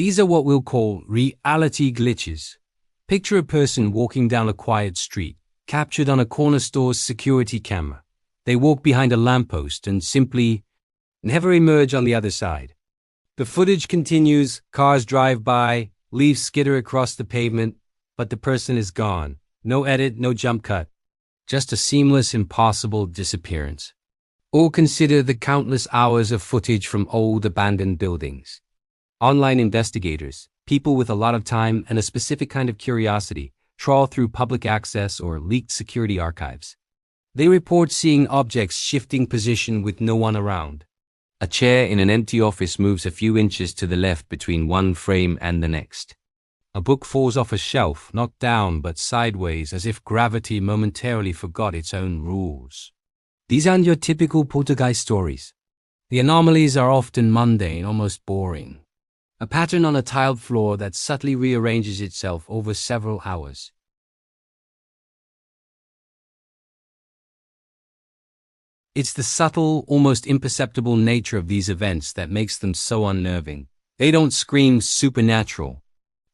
These are what we'll call reality glitches. Picture a person walking down a quiet street, captured on a corner store's security camera. They walk behind a lamppost and simply never emerge on the other side. The footage continues, cars drive by, leaves skitter across the pavement, but the person is gone. No edit, no jump cut. Just a seamless, impossible disappearance. Or consider the countless hours of footage from old abandoned buildings. Online investigators, people with a lot of time and a specific kind of curiosity, trawl through public access or leaked security archives. They report seeing objects shifting position with no one around. A chair in an empty office moves a few inches to the left between one frame and the next. A book falls off a shelf, not down but sideways, as if gravity momentarily forgot its own rules. These aren't your typical poltergeist stories. The anomalies are often mundane, almost boring. A pattern on a tiled floor that subtly rearranges itself over several hours. It's the subtle, almost imperceptible nature of these events that makes them so unnerving. They don't scream supernatural.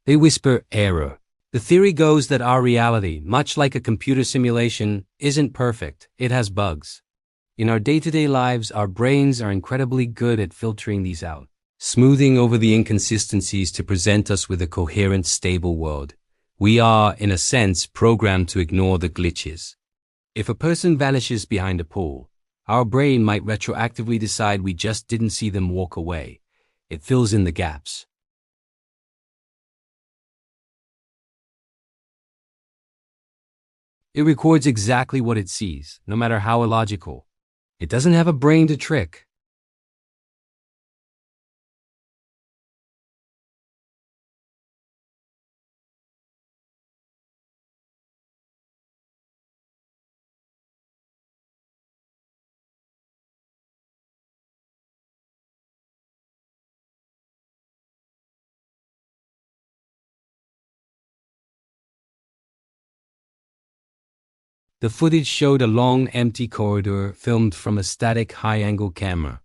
They whisper error. The theory goes that our reality, much like a computer simulation, isn't perfect. It has bugs. In our day-to-day lives, our brains are incredibly good at filtering these out, smoothing over the inconsistencies to present us with a coherent, stable world. We are, in a sense, programmed to ignore the glitches. If a person vanishes behind a pool, our brain might retroactively decide we just didn't see them walk away. It fills in the gaps. It records exactly what it sees, no matter how illogical. It doesn't have a brain to trick. The footage showed a long, empty corridor filmed from a static, high-angle camera.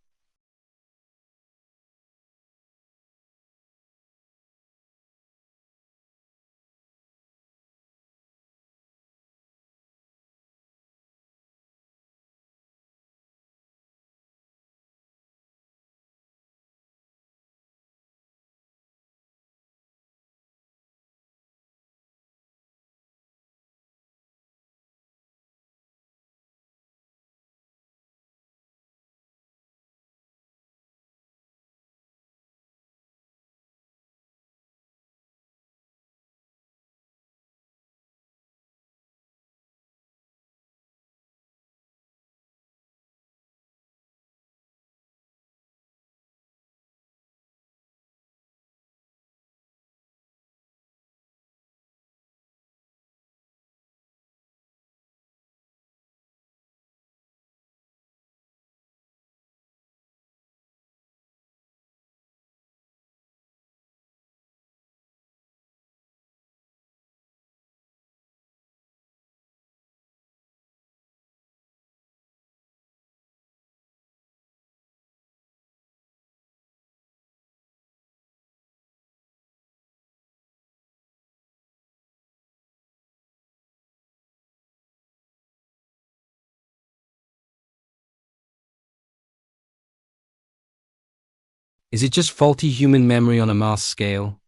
Is it just faulty human memory on a mass scale?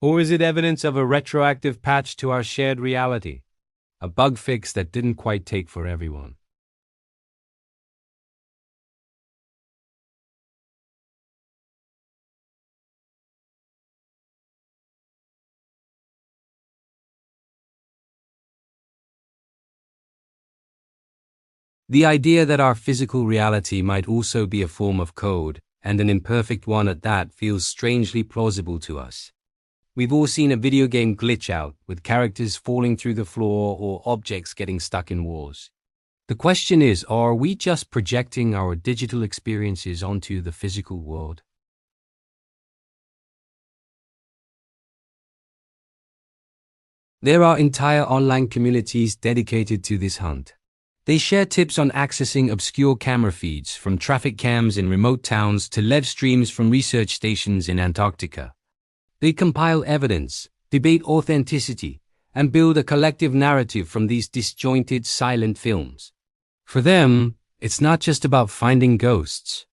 Or is it evidence of a retroactive patch to our shared reality? A bug fix that didn't quite take for everyone. The idea that our physical reality might also be a form of code, and an imperfect one at that, feels strangely plausible to us. We've all seen a video game glitch out, with characters falling through the floor or objects getting stuck in walls. The question is, are we just projecting our digital experiences onto the physical world? There are entire online communities dedicated to this hunt. They share tips on accessing obscure camera feeds, from traffic cams in remote towns to live streams from research stations in Antarctica. They compile evidence, debate authenticity, and build a collective narrative from these disjointed silent films. For them, it's not just about finding ghosts.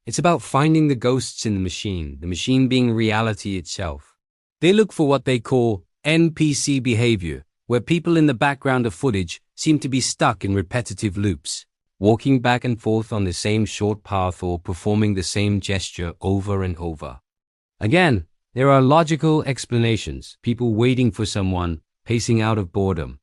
It's about finding the ghosts in the machine being reality itself. They look for what they call NPC behavior, where people in the background of footage seem to be stuck in repetitive loops, walking back and forth on the same short path or performing the same gesture over and over. Again, there are logical explanations, people waiting for someone, pacing out of boredom.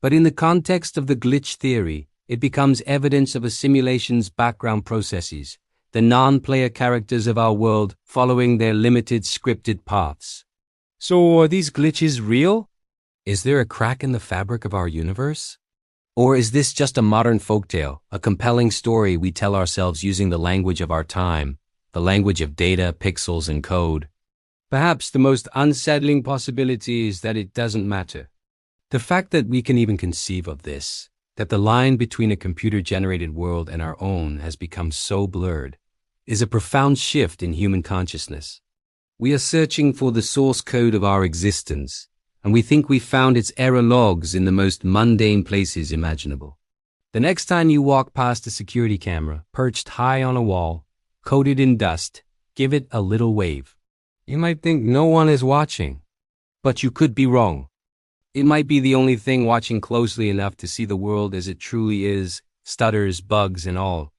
But in the context of the glitch theory, it becomes evidence of a simulation's background processes, the non-player characters of our world following their limited scripted paths. So are these glitches real? Is there a crack in the fabric of our universe? Or is this just a modern folktale, a compelling story we tell ourselves using the language of our time, the language of data, pixels, and code? Perhaps the most unsettling possibility is that it doesn't matter. The fact that we can even conceive of this, that the line between a computer-generated world and our own has become so blurred, is a profound shift in human consciousness. We are searching for the source code of our existence, and we think we found its error logs in the most mundane places imaginable. The next time you walk past a security camera perched high on a wall, coated in dust, give it a little wave. You might think no one is watching, but you could be wrong. It might be the only thing watching closely enough to see the world as it truly is, stutters, bugs, and all.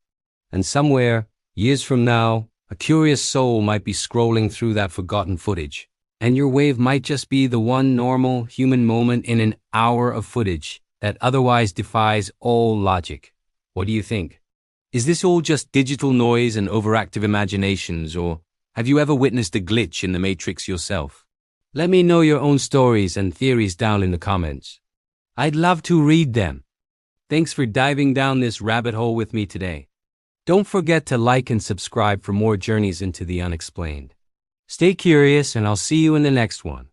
And somewhere, years from now, a curious soul might be scrolling through that forgotten footage, and your wave might just be the one normal human moment in an hour of footage that otherwise defies all logic. What do you think? Is this all just digital noise and overactive imaginations, or have you ever witnessed a glitch in the Matrix yourself? Let me know your own stories and theories down in the comments. I'd love to read them. Thanks for diving down this rabbit hole with me today. Don't forget to like and subscribe for more journeys into the unexplained. Stay curious, and I'll see you in the next one.